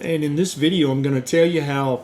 And in this video, I'm going to tell you how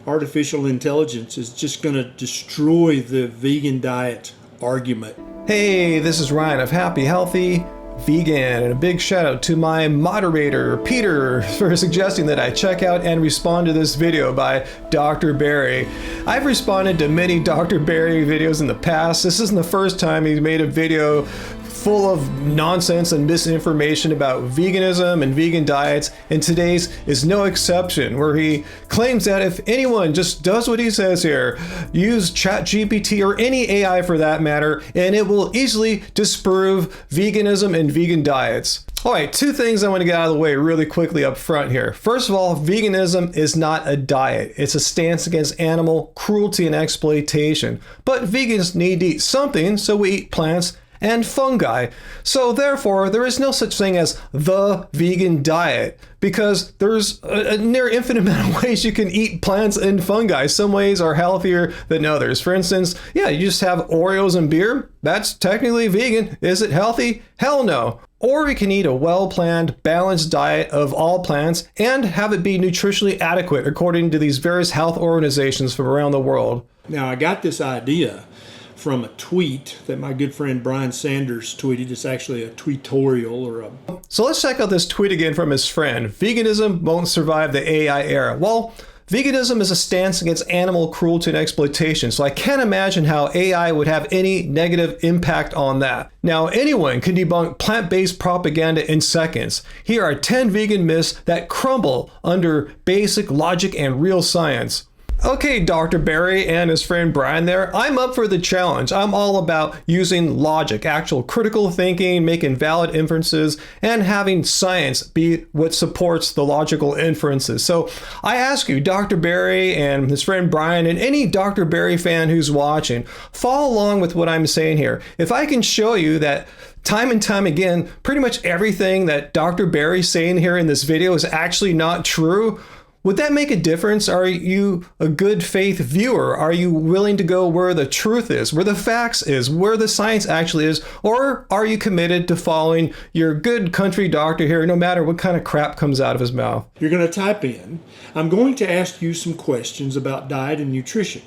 artificial intelligence is just going to destroy the vegan diet argument. Hey, this is Ryan of Happy Healthy Vegan, and a big shout out to my moderator, Peter, for suggesting that I check out and respond to this video by Dr. Barry. I've responded to many Dr. Barry videos in the past. This isn't the first time he's made a video full of nonsense and misinformation about veganism and vegan diets, and today's is no exception, where he claims that if anyone just does what he says here, use ChatGPT or any AI for that matter, and it will easily disprove veganism and vegan diets. All right, two things I want to get out of the way really quickly up front here. First of all, veganism is not a diet. It's a stance against animal cruelty and exploitation. But vegans need to eat something, so we eat plants and fungi. So therefore, there is no such thing as the vegan diet, because there's a near infinite amount of ways you can eat plants and fungi. Some ways are healthier than others. For instance, yeah, you just have Oreos and beer. That's technically vegan. Is it healthy? Hell no. Or we can eat a well-planned, balanced diet of all plants and have it be nutritionally adequate according to these various health organizations from around the world. Now, I got this idea from a tweet that my good friend Brian Sanders tweeted. It's actually a tweetorial or a... So let's check out this tweet again from his friend. Veganism won't survive the AI era. Well, veganism is a stance against animal cruelty and exploitation, so I can't imagine how AI would have any negative impact on that. Now, anyone can debunk plant-based propaganda in seconds. Here are 10 vegan myths that crumble under basic logic and real science. Okay, Dr. Barry and his friend Brian there, I'm up for the challenge. I'm all about using logic, actual critical thinking, making valid inferences, and having science be what supports the logical inferences. So I ask you, Dr. Barry and his friend Brian, and any Dr. Barry fan who's watching, follow along with what I'm saying here. If I can show you that time and time again, pretty much everything that Dr. Barry's saying here in this video is actually not true, would that make a difference? Are you a good faith viewer? Are you willing to go where the truth is, where the facts is, where the science actually is? Or are you committed to following your good country doctor here, no matter what kind of crap comes out of his mouth? You're going to type in, I'm going to ask you some questions about diet and nutrition.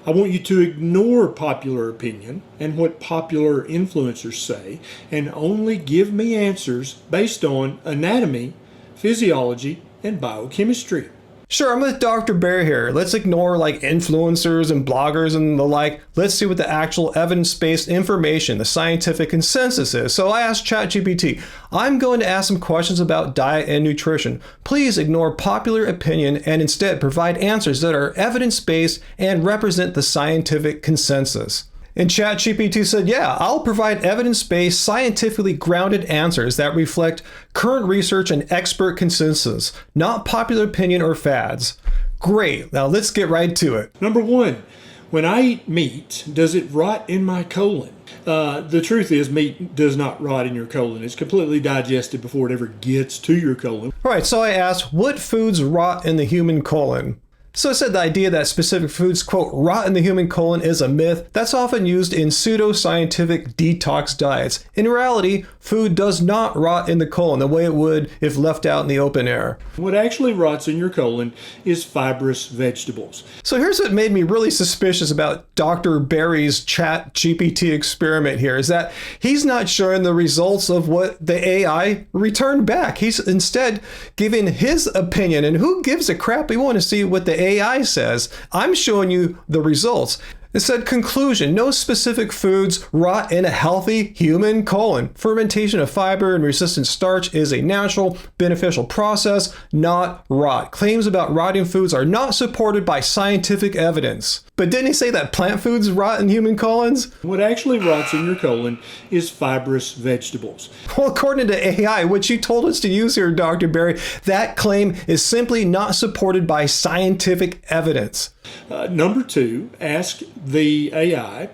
I want you to ignore popular opinion and what popular influencers say, and only give me answers based on anatomy, physiology, and biochemistry. Sure, I'm with Dr. Barry here. Let's ignore like influencers and bloggers and the like. Let's see what the actual evidence-based information, the scientific consensus is. So I asked ChatGPT, I'm going to ask some questions about diet and nutrition. Please ignore popular opinion and instead provide answers that are evidence-based and represent the scientific consensus. And ChatGPT said, yeah, I'll provide evidence-based, scientifically grounded answers that reflect current research and expert consensus, not popular opinion or fads. Great, now let's get right to it. Number one, when I eat meat, does it rot in my colon? The truth is, meat does not rot in your colon. It's completely digested before it ever gets to your colon. All right, so I asked, what foods rot in the human colon? So I said the idea that specific foods, quote, rot in the human colon is a myth that's often used in pseudo-scientific detox diets. In reality, food does not rot in the colon the way it would if left out in the open air. What actually rots in your colon is fibrous vegetables. So here's what made me really suspicious about Dr. Barry's ChatGPT experiment here, is that he's not showing the results of what the AI returned back. He's instead giving his opinion, and who gives a crap? We want to see what the AI says. I'm showing you the results. It said, conclusion, no specific foods rot in a healthy human colon. Fermentation of fiber and resistant starch is a natural, beneficial process, not rot. Claims about rotting foods are not supported by scientific evidence. But didn't he say that plant foods rot in human colons? What actually rots in your colon is fibrous vegetables. Well, according to AI, which you told us to use here, Dr. Barry, that claim is simply not supported by scientific evidence. Number two, ask the AI,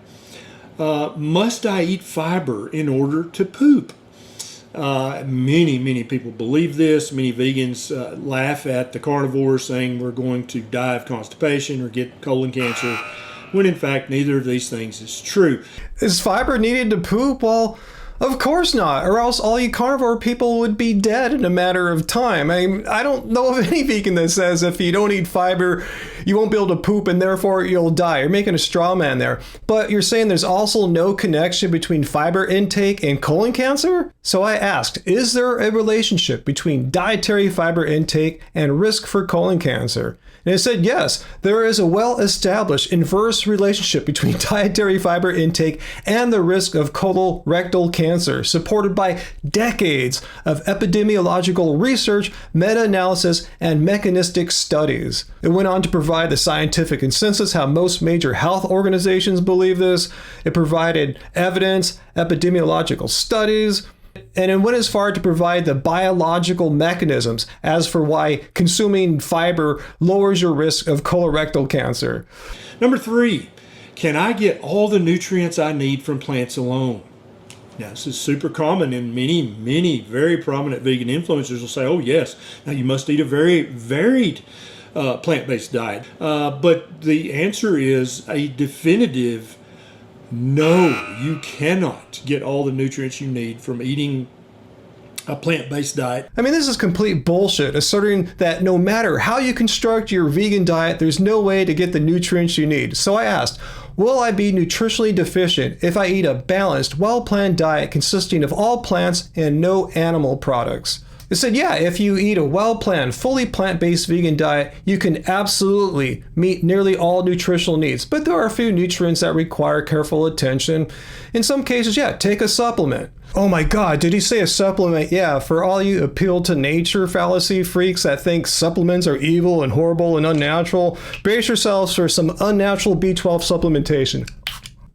must I eat fiber in order to poop? Many people believe this. Many vegans laugh at the carnivores saying we're going to die of constipation or get colon cancer, when in fact neither of these things is true. Is fiber needed to poop? Well, Of course not, or else all you carnivore people would be dead in a matter of time. I don't know of any vegan that says if you don't eat fiber, you won't be able to poop and therefore you'll die. You're making a straw man there. But you're saying there's also no connection between fiber intake and colon cancer? So I asked, is there a relationship between dietary fiber intake and risk for colon cancer? And it said, yes, there is a well-established inverse relationship between dietary fiber intake and the risk of colorectal cancer, supported by decades of epidemiological research, meta-analysis, and mechanistic studies. It went on to provide the scientific consensus, how most major health organizations believe this. It provided evidence, epidemiological studies, and it went as far to provide the biological mechanisms as for why consuming fiber lowers your risk of colorectal cancer. Number 3, can I get all the nutrients I need from plants alone? Now, this is super common, and many very prominent vegan influencers will say, oh yes, now you must eat a very varied plant-based diet. But the answer is a definitive no. You cannot get all the nutrients you need from eating a plant-based diet. I mean, this is complete bullshit, asserting that no matter how you construct your vegan diet, there's no way to get the nutrients you need. So I asked, will I be nutritionally deficient if I eat a balanced, well-planned diet consisting of all plants and no animal products? It said, yeah, if you eat a well-planned, fully plant-based vegan diet, you can absolutely meet nearly all nutritional needs. But there are a few nutrients that require careful attention. In some cases, yeah, take a supplement. Oh my God, did he say a supplement? Yeah, for all you appeal to nature fallacy freaks that think supplements are evil and horrible and unnatural, brace yourselves for some unnatural B12 supplementation.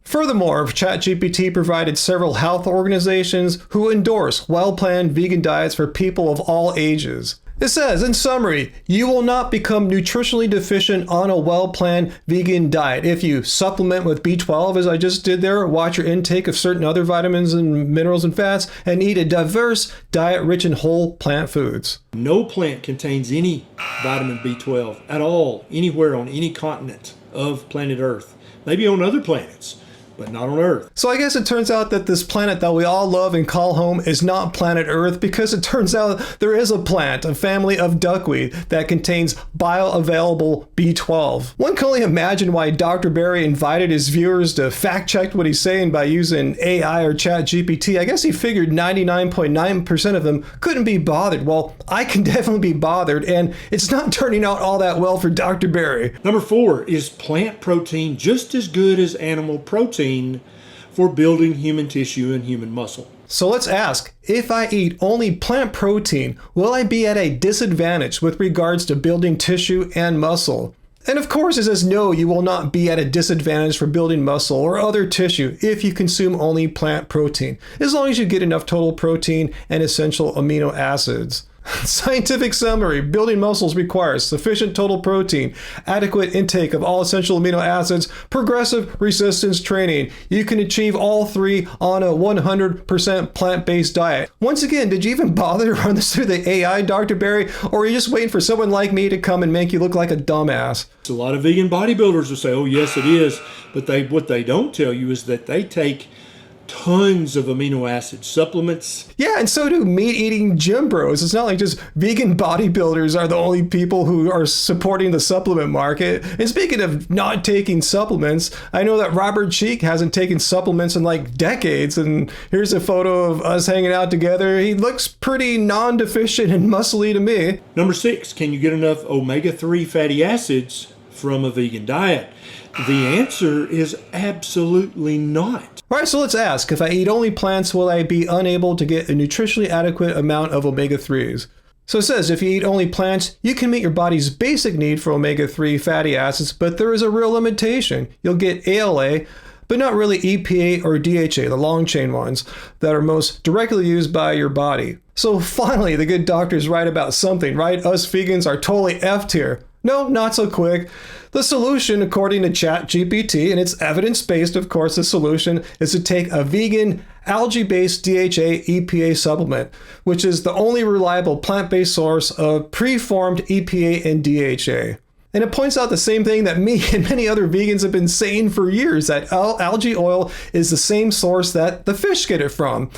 Furthermore, ChatGPT provided several health organizations who endorse well-planned vegan diets for people of all ages. It says, in summary, you will not become nutritionally deficient on a well-planned vegan diet if you supplement with B12, as I just did there, watch your intake of certain other vitamins and minerals and fats, and eat a diverse diet rich in whole plant foods. No plant contains any vitamin B12 at all, anywhere on any continent of planet Earth. Maybe on other planets, but not on Earth. So I guess it turns out that this planet that we all love and call home is not planet Earth, because it turns out there is a plant, a family of duckweed, that contains bioavailable B12. One can only imagine why Dr. Barry invited his viewers to fact check what he's saying by using AI or ChatGPT. I guess he figured 99.9% of them couldn't be bothered. Well, I can definitely be bothered, and it's not turning out all that well for Dr. Barry. Number 4, is plant protein just as good as animal protein for building human tissue and human muscle? So let's ask, if I eat only plant protein, will I be at a disadvantage with regards to building tissue and muscle? And of course it says no, you will not be at a disadvantage for building muscle or other tissue if you consume only plant protein, as long as you get enough total protein and essential amino acids. Scientific summary: building muscles requires sufficient total protein, adequate intake of all essential amino acids, progressive resistance training. You can achieve all three on a 100% plant-based diet. Once again, did you even bother to run this through the AI, Dr. Barry? Or are you just waiting for someone like me to come and make you look like a dumbass? A lot of vegan bodybuilders will say, oh yes it is, but what they don't tell you is that they take tons of amino acid supplements. Yeah, and so do meat-eating gym bros. It's not like just vegan bodybuilders are the only people who are supporting the supplement market. And speaking of not taking supplements, I know that Robert Cheek hasn't taken supplements in like decades, and here's a photo of us hanging out together. He looks pretty non-deficient and muscly to me. Number 6, can you get enough omega-3 fatty acids from a vegan diet? The answer is absolutely not. All right, so let's ask, if I eat only plants, will I be unable to get a nutritionally adequate amount of omega-3s? So it says, if you eat only plants, you can meet your body's basic need for omega-3 fatty acids, but there is a real limitation. You'll get ALA, but not really EPA or DHA, the long-chain ones, that are most directly used by your body. So finally, the good doctor's right about something, right? Us vegans are totally effed here. No, not so quick. The solution, according to ChatGPT, and it's evidence-based, of course, the solution is to take a vegan, algae-based DHA EPA supplement, which is the only reliable plant-based source of preformed EPA and DHA. And it points out the same thing that me and many other vegans have been saying for years, that algae oil is the same source that the fish get it from.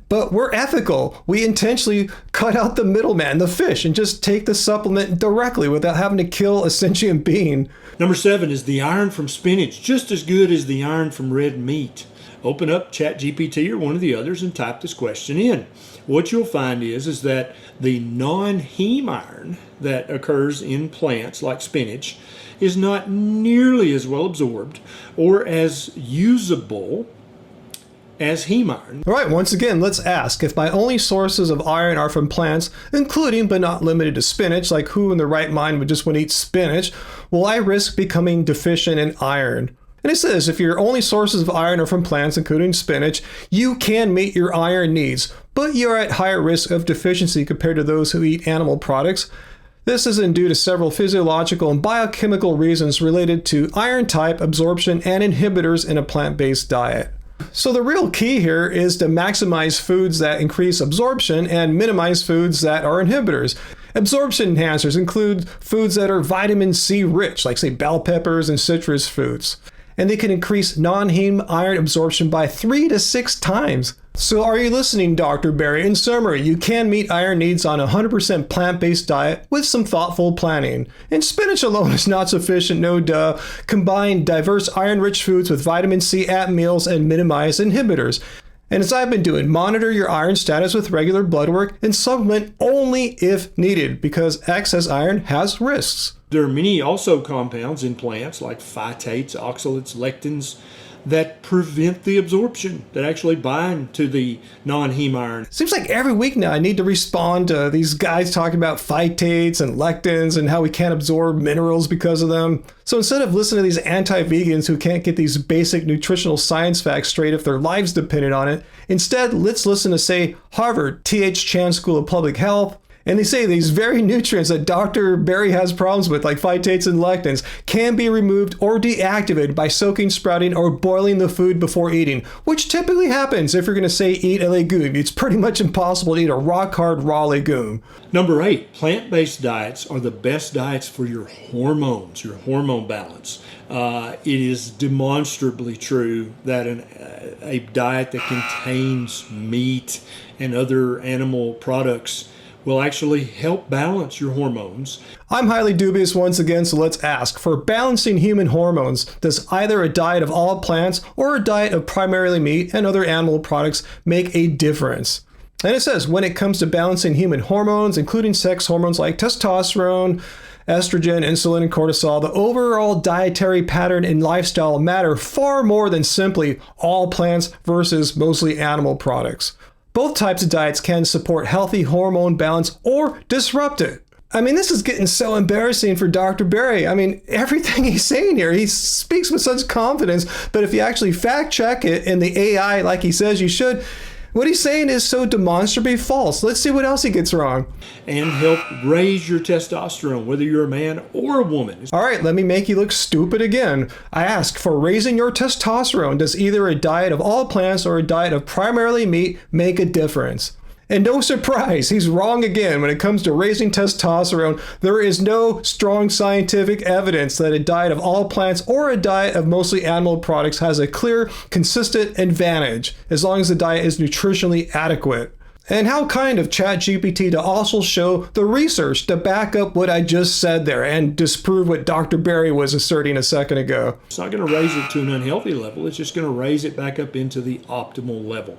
But we're ethical. We intentionally cut out the middleman, the fish, and just take the supplement directly without having to kill a sentient being. Number 7, is the iron from spinach just as good as the iron from red meat? Open up ChatGPT or one of the others and type this question in. What you'll find is that the non-heme iron that occurs in plants like spinach is not nearly as well absorbed or as usable as heme iron. All right, once again, let's ask, if my only sources of iron are from plants, including but not limited to spinach, like who in their right mind would just want to eat spinach, will I risk becoming deficient in iron? And it says if your only sources of iron are from plants, including spinach, you can meet your iron needs, but you're at higher risk of deficiency compared to those who eat animal products. This isn't due to several physiological and biochemical reasons related to iron type, absorption, and inhibitors in a plant-based diet. So the real key here is to maximize foods that increase absorption and minimize foods that are inhibitors. Absorption enhancers include foods that are vitamin C rich, like say bell peppers and citrus fruits. And they can increase non-heme iron absorption by 3 to 6 times. So are you listening, Dr. Berry? In summary, you can meet iron needs on a 100% plant-based diet with some thoughtful planning. And spinach alone is not sufficient, no duh. Combine diverse iron-rich foods with vitamin C at meals and minimize inhibitors. And as I've been doing, monitor your iron status with regular blood work and supplement only if needed, because excess iron has risks. There are many also compounds in plants like phytates, oxalates, lectins that prevent the absorption, that actually bind to the non-heme iron. Seems like every week now I need to respond to these guys talking about phytates and lectins and how we can't absorb minerals because of them. So instead of listening to these anti-vegans who can't get these basic nutritional science facts straight if their lives depended on it, instead let's listen to, say, Harvard T.H. Chan School of Public Health. And they say these very nutrients that Dr. Berry has problems with, like phytates and lectins, can be removed or deactivated by soaking, sprouting, or boiling the food before eating, which typically happens if you're going to say eat a legume. It's pretty much impossible to eat a rock-hard raw legume. Number 8, plant-based diets are the best diets for your hormones, your hormone balance. It is demonstrably true that a diet that contains meat and other animal products will actually help balance your hormones. I'm highly dubious once again, so let's ask. For balancing human hormones, does either a diet of all plants or a diet of primarily meat and other animal products make a difference? And it says, when it comes to balancing human hormones, including sex hormones like testosterone, estrogen, insulin, and cortisol, the overall dietary pattern and lifestyle matter far more than simply all plants versus mostly animal products. Both types of diets can support healthy hormone balance or disrupt it. I mean, this is getting so embarrassing for Dr. Berry. I mean, everything he's saying here, he speaks with such confidence, but if you actually fact check it in the AI like he says you should, what he's saying is so demonstrably false. Let's see what else he gets wrong. And help raise your testosterone, whether you're a man or a woman. All right, let me make you look stupid again. I ask, for raising your testosterone, does either a diet of all plants or a diet of primarily meat make a difference? And no surprise, he's wrong again. When it comes to raising testosterone, there is no strong scientific evidence that a diet of all plants or a diet of mostly animal products has a clear, consistent advantage, as long as the diet is nutritionally adequate. And how kind of ChatGPT to also show the research to back up what I just said there and disprove what Dr. Berry was asserting a second ago. It's not going to raise it to an unhealthy level. It's just going to raise it back up into the optimal level.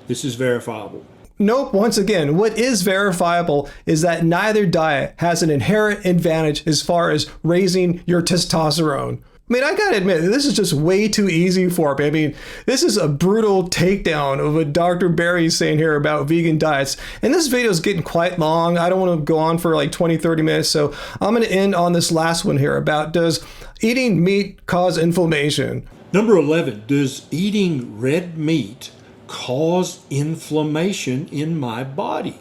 This is verifiable. Nope, once again, what is verifiable is that neither diet has an inherent advantage as far as raising your testosterone. I mean, I gotta admit, this is just way too easy for me. I mean, this is a brutal takedown of what Dr. Berry is saying here about vegan diets. And this video is getting quite long. I don't want to go on for like 20, 30 minutes. So I'm going to end on this last one here about, does eating meat cause inflammation? Number 11, does eating red meat cause inflammation in my body?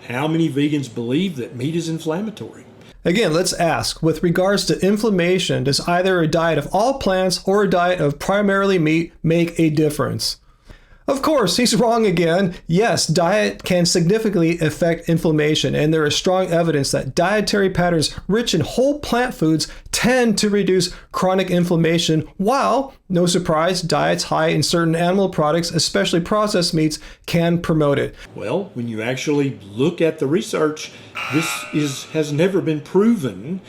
How many vegans believe that meat is inflammatory? Again, let's ask, with regards to inflammation, does either a diet of all plants or a diet of primarily meat make a difference? Of course, he's wrong again. Yes, diet can significantly affect inflammation, and there is strong evidence that dietary patterns rich in whole plant foods tend to reduce chronic inflammation, while, no surprise, diets high in certain animal products, especially processed meats, can promote it. Well, when you actually look at the research, has never been proven.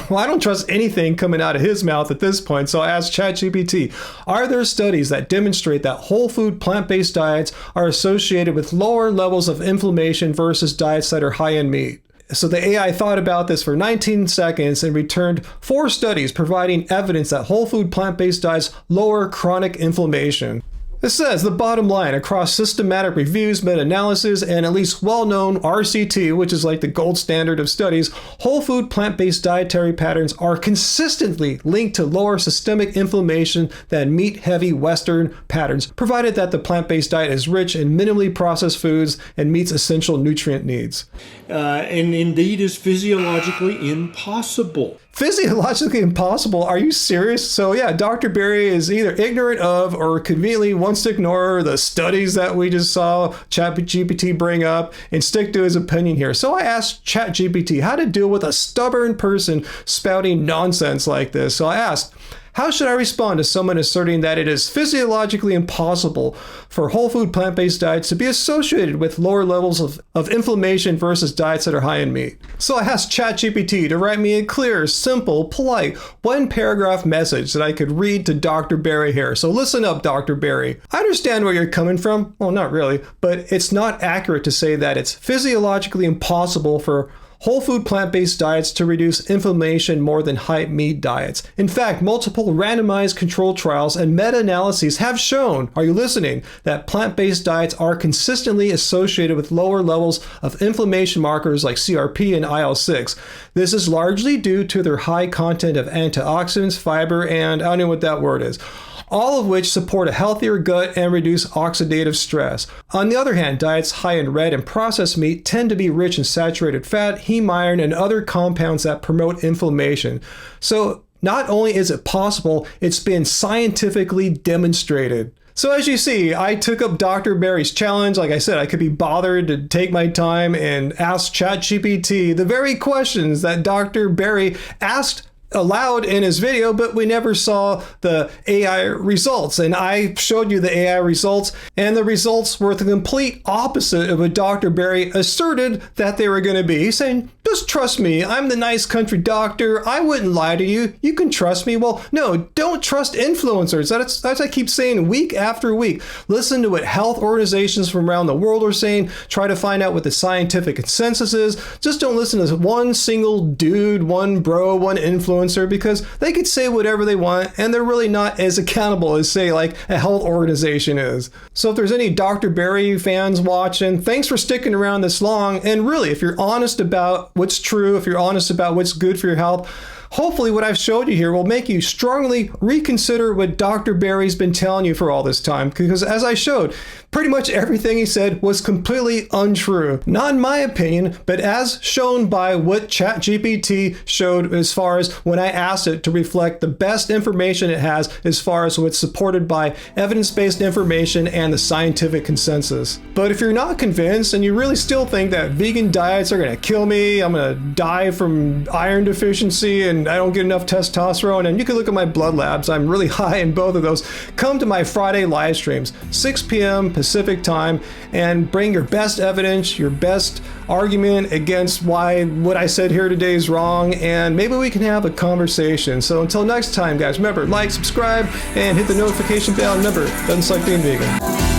Well, I don't trust anything coming out of his mouth at this point, so I asked ChatGPT, are there studies that demonstrate that whole food plant-based diets are associated with lower levels of inflammation versus diets that are high in meat? So the AI thought about this for 19 seconds and returned 4 studies providing evidence that whole food plant-based diets lower chronic inflammation. It says the bottom line across systematic reviews, meta-analysis, and at least well-known RCT, which is like the gold standard of studies, whole food plant-based dietary patterns are consistently linked to lower systemic inflammation than meat-heavy Western patterns, provided that the plant-based diet is rich in minimally processed foods and meets essential nutrient needs. And indeed is physiologically impossible. Physiologically impossible? Are you serious? So yeah, Dr. Berry is either ignorant of or conveniently wants to ignore the studies that we just saw ChatGPT bring up and stick to his opinion here. So I asked ChatGPT how to deal with a stubborn person spouting nonsense like this. So I asked, how should I respond to someone asserting that it is physiologically impossible for whole food plant-based diets to be associated with lower levels of inflammation versus diets that are high in meat? So I asked ChatGPT to write me a clear, simple, polite, 1-paragraph message that I could read to Dr. Berry here. So listen up, Dr. Berry. I understand where you're coming from. Well, not really, but it's not accurate to say that it's physiologically impossible for whole food plant-based diets to reduce inflammation more than high meat diets. In fact, multiple randomized controlled trials and meta-analyses have shown, are you listening, that plant-based diets are consistently associated with lower levels of inflammation markers like CRP and IL-6. This is largely due to their high content of antioxidants, fiber, and I don't know what that word is, all of which support a healthier gut and reduce oxidative stress. On the other hand, diets high in red and processed meat tend to be rich in saturated fat, heme iron, and other compounds that promote inflammation. So not only is it possible, it's been scientifically demonstrated. So as you see, I took up Dr. Berry's challenge. Like I said, I could be bothered to take my time and ask ChatGPT the very questions that Dr. Berry asked aloud in his video, but we never saw the AI results. And I showed you the AI results, and the results were the complete opposite of what Dr. Berry asserted that they were going to be. He's saying, just trust me, I'm the nice country doctor, I wouldn't lie to you, you can trust me. Well, no, don't trust influencers. That's what I keep saying week after week. Listen to what health organizations from around the world are saying, try to find out what the scientific consensus is. Just don't listen to one single dude, one bro, one influencer, because they could say whatever they want and they're really not as accountable as, say, like a health organization is. So if there's any Dr. Berry fans watching, thanks for sticking around this long. And really, if you're honest about what's true, if you're honest about what's good for your health, hopefully what I've showed you here will make you strongly reconsider what Dr. Berry's been telling you for all this time. Because as I showed, pretty much everything he said was completely untrue. Not in my opinion, but as shown by what ChatGPT showed as far as when I asked it to reflect the best information it has as far as what's supported by evidence-based information and the scientific consensus. But if you're not convinced and you really still think that vegan diets are going to kill me, I'm going to die from iron deficiency and I don't get enough testosterone, and you can look at my blood labs, I'm really high in both of those, come to my Friday live streams, 6 p.m. Pacific time, and bring your best evidence, your best argument against why what I said here today is wrong, and maybe we can have a conversation. So until next time, guys, remember, like, subscribe, and hit the notification bell. Remember, doesn't suck being vegan.